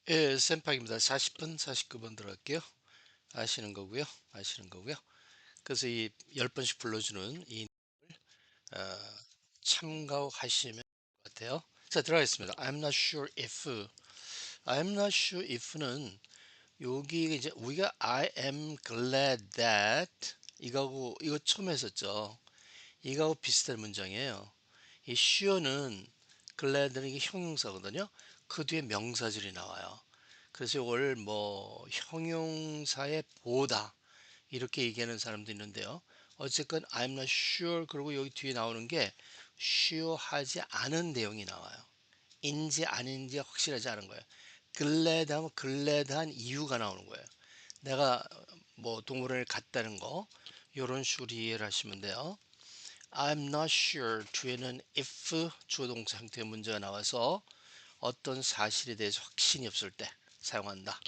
예, 쌤팍입니다. 40분, 49분 들어갈게요. 아시는 거고요. 그래서 이 10번씩 불러주는 이 어, 참가하시면 될 것 같아요. 자, 들어가겠습니다. I'm not sure if는 여기 이제 우리가 I am glad that 이거 처음 했었죠. 이거하고 비슷한 문장이에요. 이 sure는 glad는 이게 형용사거든요. 그 뒤에 명사절이 나와요. 그래서 이걸 뭐 형용사의 보다 이렇게 얘기하는 사람도 있는데요. 어쨌건 I'm not sure 그리고 여기 뒤에 나오는 게 sure하지 않은 내용이 나와요. 인지 아닌지 확실하지 않은 거예요. glad 하면 glad한 이유가 나오는 거예요. 내가 뭐 동물원에 갔다는 거 이런 식으로 이해를 하시면 돼요. I'm not sure 뒤에는 if 주어 동사 형태의 문제가 나와서 어떤 사실에 대해서 확신이 없을 때 사용한다.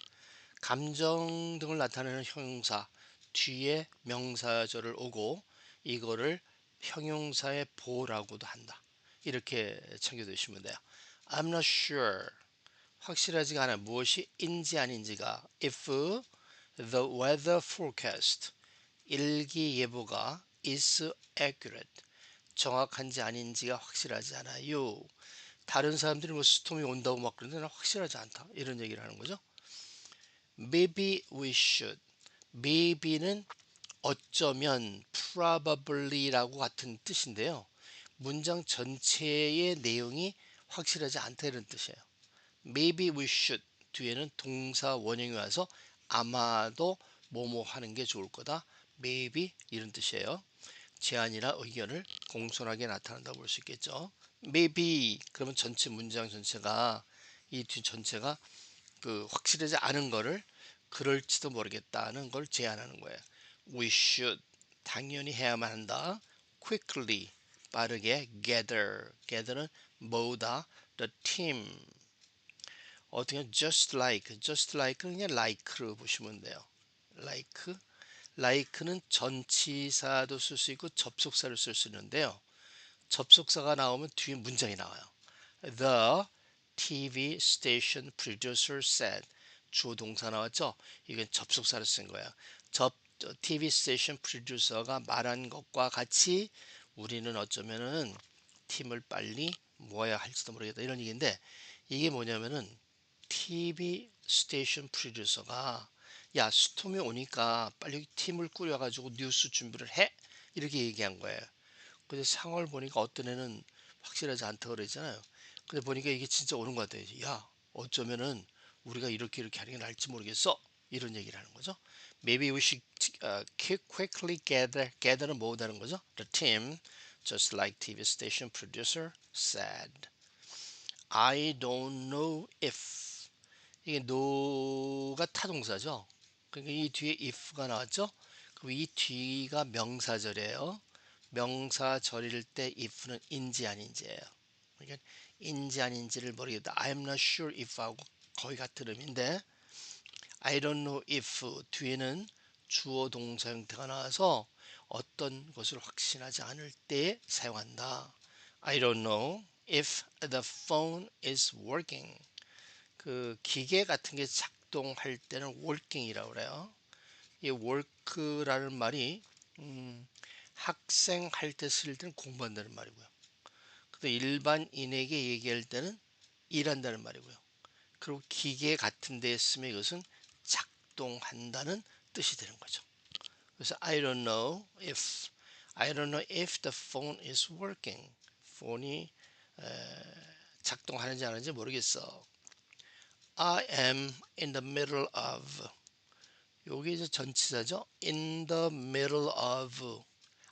감정 등을 나타내는 형용사 뒤에 명사절을 오고 이거를 형용사의 보라고도 한다. 이렇게 챙겨두시면 돼요. I'm not sure 확실하지가 않아 무엇이 인지 아닌지가 if the weather forecast 일기예보가 is accurate 정확한지 아닌지가 확실하지 않아요. 다른 사람들이 뭐 스톰이 온다고 막 그러는데 난 확실하지 않다. 이런 얘기를 하는 거죠. Maybe we should. Maybe는 어쩌면 probably라고 같은 뜻인데요. 문장 전체의 내용이 확실하지 않다 이런 뜻이에요. Maybe we should 뒤에는 동사 원형이 와서 아마도 뭐뭐 하는 게 좋을 거다. Maybe 이런 뜻이에요. 제안이나 의견을 공손하게 나타난다고 볼 수 있겠죠. Maybe 그러면 전체 문장 전체가 이 뒤 전체가 그 확실하지 않은 거를 그럴지도 모르겠다는 걸 제안하는 거예요. We should 당연히 해야만 한다. Quickly 빠르게 gather는 모으다. The team 어떻게 just like는 그냥 like로 보시면 돼요. like는 전치사도 쓸 수 있고 접속사를 쓸 수 있는데요. 접속사가 나오면 뒤에 문장이 나와요. The TV station producer said 주어 동사 나왔죠? 이건 접속사를 쓴 거예요. TV station producer가 말한 것과 같이 우리는 어쩌면은 팀을 빨리 모아야 할지도 모르겠다 이런 얘기인데 이게 뭐냐면은 TV 스테이션 프로듀서가 야 스톰이 오니까 빨리 팀을 꾸려가지고 뉴스 준비를 해 이렇게 얘기한 거예요. 근데 상황을 보니까 어떤 애는 확실하지 않다 그러잖아요. 근데 보니까 이게 진짜 오는 것 같아요. 야 어쩌면은 우리가 이렇게 하는 게 나을지 모르겠어 이런 얘기를 하는 거죠. Maybe we should quickly gather는 뭐다는 거죠. The team just like TV station producer said. I don't know if 이게 no가 타동사죠. 그러니까 이 뒤에 if가 나왔죠. 그럼 이 뒤가 명사절이에요. 명사절일 때 if는 인지 아닌지예요. 그러니까 인지 아닌지를 모르겠다. I'm not sure if하고 거의 같은 의미인데 I don't know if 뒤에는 주어 동사 형태가 나와서 어떤 것을 확신하지 않을 때 사용한다. I don't know if the phone is working. 그 기계 같은 게 작동할 때는 working이라고 그래요. 이 work라는 말이 학생 할 때 쓸 때는 공부한다는 말이고요. 근데 일반인에게 얘기할 때는 일한다는 말이고요. 그리고 기계 같은 데에 쓰면 이것은 작동한다는 뜻이 되는 거죠. 그래서 I don't know if the phone is working. 폰이 작동하는지 안 하는지 모르겠어. I am in the middle of. 여기 이제 전치사죠. In the middle of.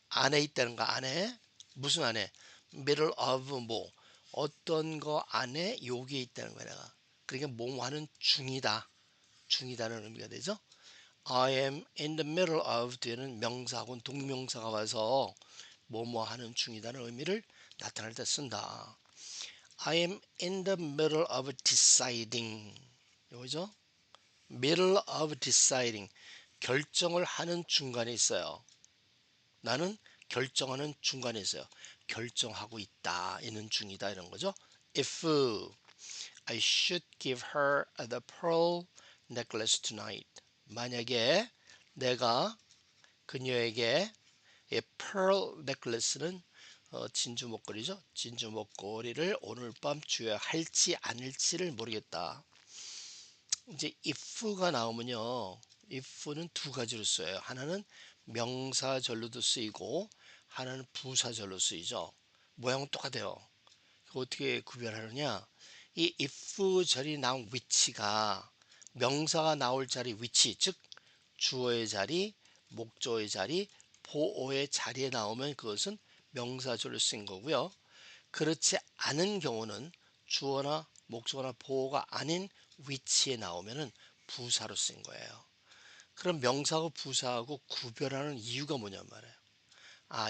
안에 있다는 거 안에. 무슨 안에? middle of 뭐. 어떤 거 안에 여기에 있다는 거야 내가. 그러니까 뭐 하는 중이다. 중이다는 의미가 되죠. I am in the middle of 뒤에는 명사하고는 동명사가 와서 뭐뭐 하는 중이다는 의미를 나타낼 때 쓴다. I am in the middle of deciding. 이거죠? middle of deciding. 결정을 하는 중간에 있어요. 나는 결정하는 중간에 있어요. 결정하고 있다. 있는 중이다. 이런 거죠. If I should give her the pearl necklace tonight. 만약에 내가 그녀에게 이 pearl necklace는 진주 목걸이죠. 진주 목걸이를 오늘 밤 줘야 할지 아닐지를 모르겠다. 이제 if가 나오면요. if는 두 가지로 써요. 하나는 명사절로도 쓰이고 하나는 부사절로 쓰이죠. 모양은 똑같아요. 어떻게 구별하느냐? 이 if 절이 나온 위치가 명사가 나올 자리 위치, 즉 주어의 자리, 목조의 자리, 보어의 자리에 나오면 그것은 명사절로 쓰인 거고요. 그렇지 않은 경우는 주어나 목적어나 보어가 아닌 위치에 나오면은 부사로 쓴 거예요. 그럼 명사하고 부사하고 구별하는 이유가 뭐냔 말이에요.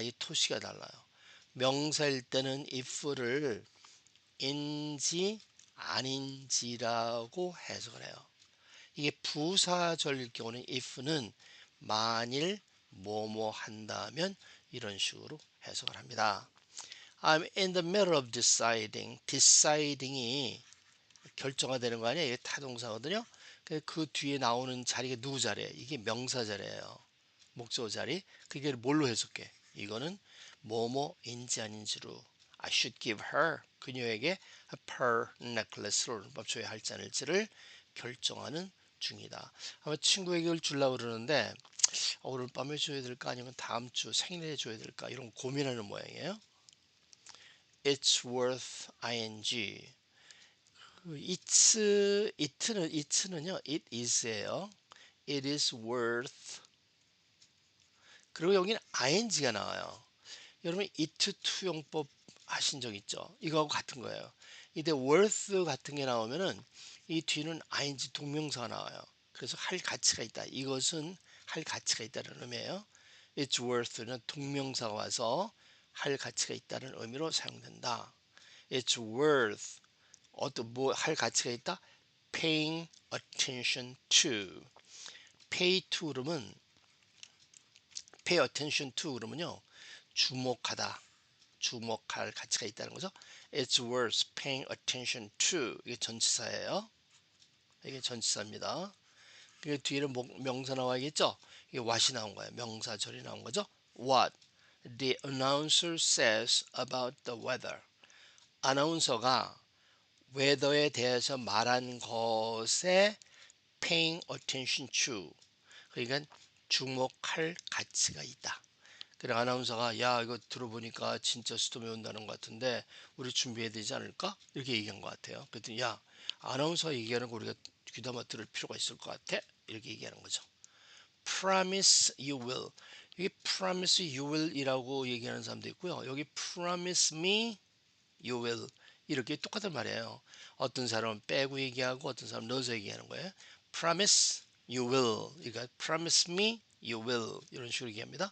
이 토시가 달라요. 명사일 때는 if를 인지 아닌지라고 해석을 해요. 이게 부사절일 경우는 if는 만일 뭐뭐 한다면 이런 식으로 해석을 합니다. I'm in the middle of deciding. deciding이 결정화 되는 거 아니에요? 이게 타동사거든요. 그 뒤에 나오는 자리가 누구 자리예요? 이게 명사 자리예요. 목적어 자리. 그게 뭘로 해석해? 이거는 뭐뭐인지 아닌지로 I should give her 그녀에게 a pearl necklace를 줘야 할지 아닐지를 결정하는 중이다. 아마 친구에게 이걸 주려고 그러는데 오늘 밤에 줘야 될까 아니면 다음 주 생일에 줘야 될까 이런 고민하는 모양이에요. It's worth ing. it는요, it is예요. It is worth. 그리고 여기는 ing가 나와요. 여러분 it to 용법 하신 적 있죠? 이거하고 같은 거예요. 이때 worth 같은 게 나오면은 이 뒤는 ing 동명사가 나와요. 그래서 할 가치가 있다. 이것은 할 가치가 있다는 의미예요. It's worth는 동명사가 와서 할 가치가 있다는 의미로 사용된다. It's worth 어떤 뭐 할 가치가 있다? Paying attention to. Pay to 그러면 pay attention to 그러면요 주목하다, 주목할 가치가 있다는 거죠. It's worth paying attention to. 이게 전치사예요. 이게 전치사입니다. 그 뒤에는 명사 나와야겠죠. 이게 what이 나온 거예요. 명사절이 나온 거죠. What the announcer says about the weather. 아나운서가 웨더에 대해서 말한 것에 paying attention to. 그러니까 주목할 가치가 있다. 그래 아나운서가 야 이거 들어보니까 진짜 스톰이 온다는 것 같은데 우리 준비해야 되지 않을까? 이렇게 얘기한 것 같아요. 그랬더니 야 아나운서 얘기하는 거 우리가 귀담아 들을 필요가 있을 것 같아. 이렇게 얘기하는 거죠. Promise you will. 여기 promise you will 이라고 얘기하는 사람도 있고요. 여기 promise me you will 이렇게 똑같은 말이에요. 어떤 사람은 빼고 얘기하고 어떤 사람은 넣어서 얘기하는 거예요. Promise you will. 그러니까 promise me you will 이런 식으로 얘기합니다.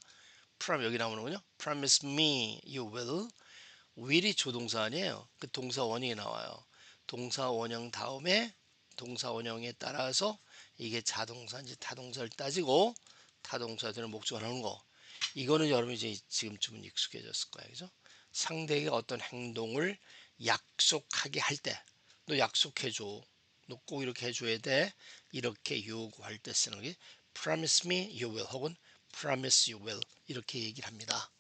여기 나오는군요. Promise me you will. will이 조동사 아니에요. 그 동사 원형이 나와요. 동사 원형 다음에 동사 원형에 따라서 이게 자동사인지 타동사를 따지고 타동사들은 목적어 나오는 거. 이거는 여러분이 이제 지금쯤은 익숙해졌을 거예요. 그죠? 상대에게 어떤 행동을 약속하게 할 때, 너 약속해줘. 너 꼭 이렇게 해줘야 돼. 이렇게 요구할 때 쓰는 게 promise me you will 혹은 promise you will 이렇게 얘기를 합니다.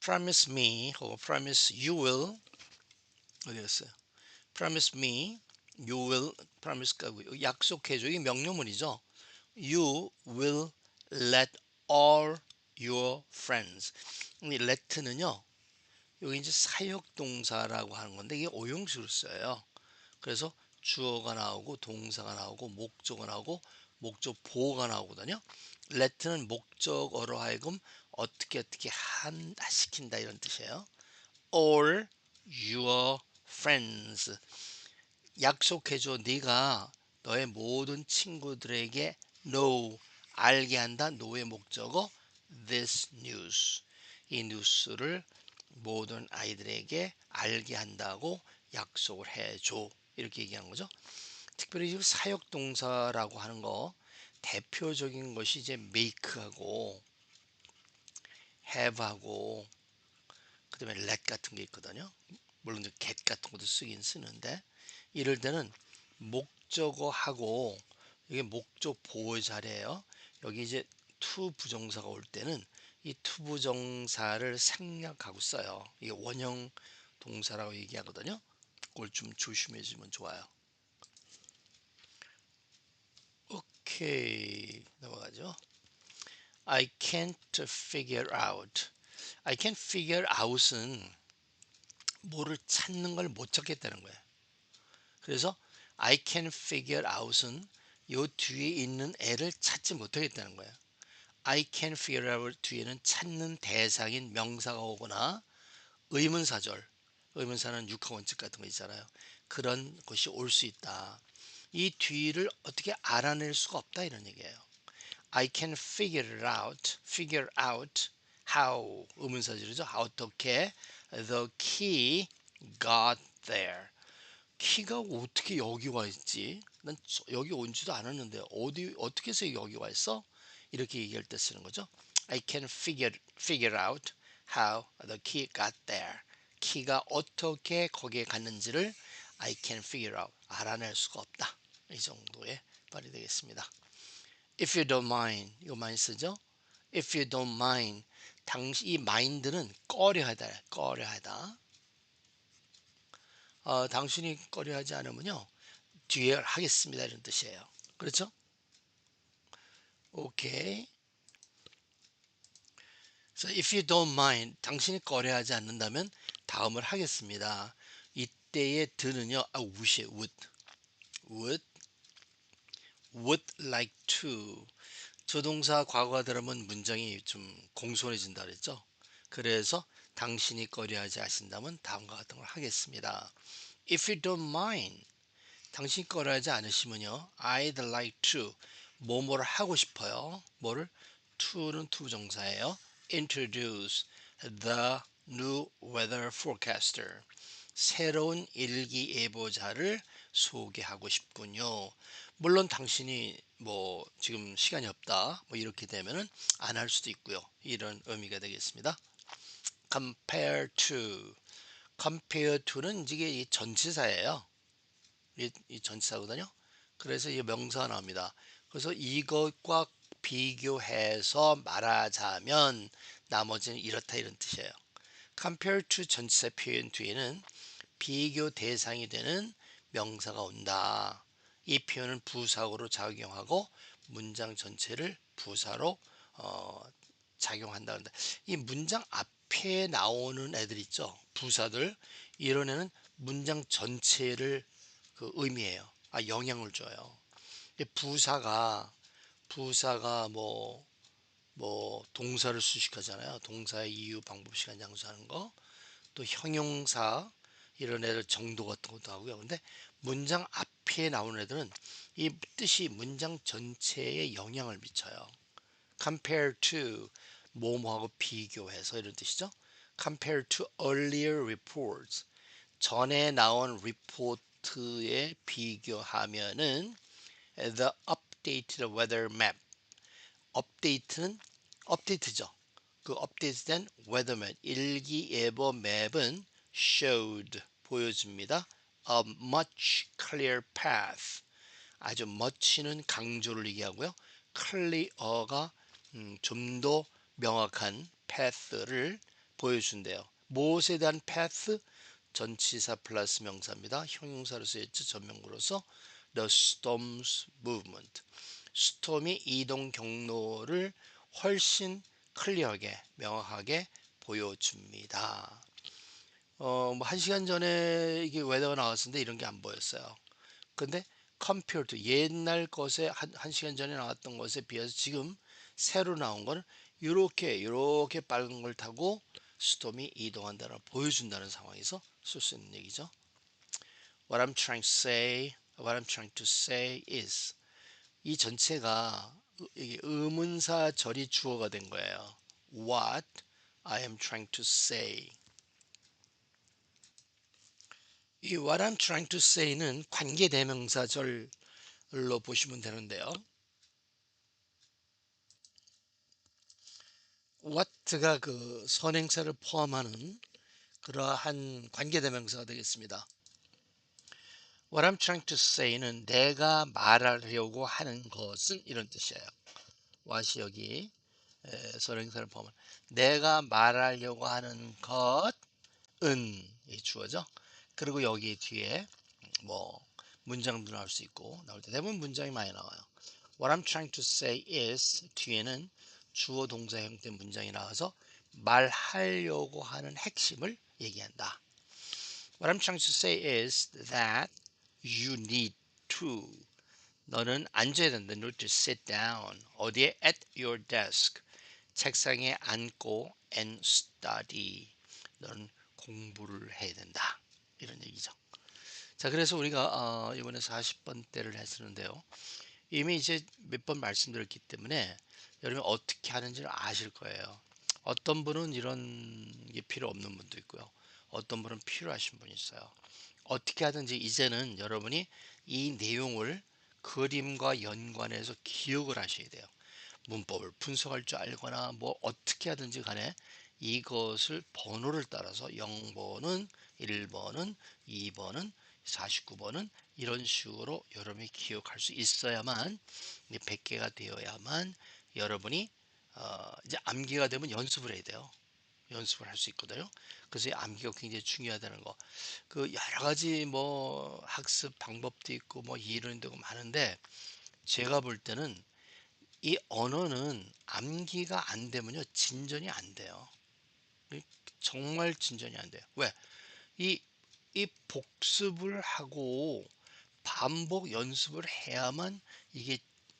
promise me 혹은 promise you will 어디 갔어요? promise me you will promise가 약속해줘. 이게 명령문이죠. You will let all your friends. 이 let는요. 여기 이제 사역동사라고 하는 건데 이게 오형식으로 써요. 그래서 주어가 나오고 동사가 나오고 목적어가 나오고 목적 보어가 나오거든요. let는 목적어로 하여금 어떻게 한다 시킨다 이런 뜻이에요. all your friends. 약속해줘. 네가 너의 모든 친구들에게 know 알게 한다. know의 목적어 this news. 이 뉴스를 모든 아이들에게 알게 한다고 약속을 해줘. 이렇게 얘기하는 거죠. 특별히 지금 사역동사라고 하는 거 대표적인 것이 이제 make하고 have하고 그 다음에 let 같은 게 있거든요. 물론 이제 get 같은 것도 쓰긴 쓰는데 이럴 때는 목적어하고 이게 목적 보호 자리예요. 여기 이제 to 부정사가 올 때는 이 to 부정사를 생략하고 써요. 이게 원형 동사라고 얘기하거든요. 그걸 좀 조심해 주면 좋아요. 오케이, 넘어가죠. I can't figure out. I can't figure out은 뭐를 찾는 걸 못 찾겠다는 거예요. 그래서 I can figure out은 요 뒤에 있는 애를 찾지 못하겠다는 거예요. I can figure out 뒤에는 찾는 대상인 명사가 오거나 의문사절, 의문사는 육하 원칙 같은 거 있잖아요. 그런 것이 올 수 있다. 이 뒤를 어떻게 알아낼 수가 없다 이런 얘기예요. I can figure out how 의문사절이죠. 어떻게 the key got there. 키가 어떻게 여기 와 있지? 난 여기 온 지도 않았는데 어디 어떻게 해서 여기 와 있어? 이렇게 얘기할 때 쓰는 거죠. I can figure out how the key got there. 키가 어떻게 거기에 갔는지를 I can figure out 알아낼 수가 없다. 이 정도의 말이 되겠습니다. If you don't mind 이거 많이 쓰죠. If you don't mind 당시 이 mind는 꺼려하다 꺼려하다. 당신이 꺼려하지 않으면요 뒤에 하겠습니다 이런 뜻이에요. 그렇죠? 오케이. So if you don't mind, 당신이 꺼려하지 않는다면 다음을 하겠습니다. 이때의 드는요, would이 would, would like to. 조동사 과거가 들어가면 문장이 좀 공손해진다 그랬죠. 그래서 당신이 꺼려하지 않는다면 다음과 같은 걸 하겠습니다. If you don't mind, 당신이 꺼려하지 않으시면요, I'd like to. 뭐뭐를 하고 싶어요. 뭐를? to는 투부정사예요. Introduce the new weather forecaster. 새로운 일기예보자를 소개하고 싶군요. 물론 당신이 뭐 지금 시간이 없다 뭐 이렇게 되면은 안 할 수도 있고요. 이런 의미가 되겠습니다. compare to compare to는 이게 이 전치사예요. 이 전치사거든요. 그래서 이 명사가 나옵니다. 그래서 이것과 비교해서 말하자면 나머지는 이렇다 이런 뜻이에요. compare to 전치사 표현 뒤에는 비교 대상이 되는 명사가 온다. 이 표현은 부사어로 작용하고 문장 전체를 부사로 작용한다. 한다. 이 문장 앞에 나오는 애들 있죠. 부사들 이런 애는 문장 전체를 그 의미해요. 영향을 줘요. 부사가 뭐 동사를 수식하잖아요. 동사의 이유, 방법, 시간, 장소하는 거. 또 형용사 이런 애들 정도 같은 것도 하고요. 근데 문장 앞에 나오는 애들은 이 뜻이 문장 전체에 영향을 미쳐요. compare to 뭐뭐하고 비교해서 이런 뜻이죠. compare to earlier reports 전에 나온 리포트에 비교하면은 the updated weather map 업데이트는 업데이트죠. 그 업데이트된 weather map 일기예보 맵은 showed 보여줍니다. a much clearer path 아주 much는 강조를 얘기하고요. clear가 좀 더 명확한 path를 보여준대요. 무엇에 대한 path? 전치사 플러스 명사입니다. 형용사로 쓰였죠. 전명구로서 the storm's movement. 스톰이 이동 경로를 훨씬 클리어하게 명확하게 보여줍니다. 뭐 1시간 전에 이게 웨더가 나왔었는데 이런 게 안 보였어요. 근데 compared to 옛날 것에 한 시간 전에 나왔던 것에 비해서 지금 새로 나온 거는 이렇게 빨간 걸 타고 스톰이 이동한다는 보여준다는 상황에서 쓸 수 있는 얘기죠. What I'm trying to say is 이 전체가 이게 의문사 절이 주어가 된 거예요. What I am trying to say. 이 what I'm trying to say는 관계대명사절로 보시면 되는데요. what가 그 선행사를 포함하는 그러한 관계대명사가 되겠습니다. What I'm trying to say는 내가 말하려고 하는 것은 이런 뜻이에요. what이 여기 서령사를 보면 내가 말하려고 하는 것은 이 주어죠. 그리고 여기 뒤에 뭐 문장도 나올 수 있고 나올 때 대부분 문장이 많이 나와요. What I'm trying to say is 뒤에는 주어 동사 형태 문장이 나와서 말하려고 하는 핵심을 얘기한다. What I'm trying to say is that you need to 너는 앉아야 된다. You need to sit down. 어디에? At your desk. 책상에 앉고 and study. 너는 공부를 해야 된다. 이런 얘기죠. 자, 그래서 우리가 이번에 40번대를 했었는데요. 이미 이제 몇 번 말씀드렸기 때문에 여러분이 어떻게 하는지를 아실 거예요. 어떤 분은 이런 게 필요 없는 분도 있고요. 어떤 분은 필요하신 분이 있어요. 어떻게 하든지 이제는 여러분이 이 내용을 그림과 연관해서 기억을 하셔야 돼요. 문법을 분석할 줄 알거나 뭐 어떻게 하든지 간에 이것을 번호를 따라서 0번은 1번은 2번은 49번은 이런 식으로 여러분이 기억할 수 있어야만 100개가 되어야만 여러분이 이제 암기가 되면 연습을 해야 돼요. 연습을 할 수 있거든요. 그래서 이 암기가 굉장히 중요하다는 거. 그 여러 가지 뭐 학습 방법도 있고 뭐 이론도 많은데 제가 볼 때는 이 언어는 암기가 안 되면요 진전이 안 돼요. 정말 진전이 안 돼요. 왜? 이, 이 복습을 하고 반복 연습을 해야만 이게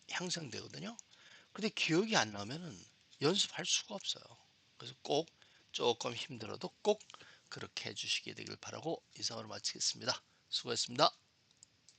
향상되거든요. 근데 기억이 안 나면은 연습할 수가 없어요. 그래서 꼭 조금 힘들어도 꼭 그렇게 해주시게 되길 바라고 이상으로 마치겠습니다. 수고했습니다.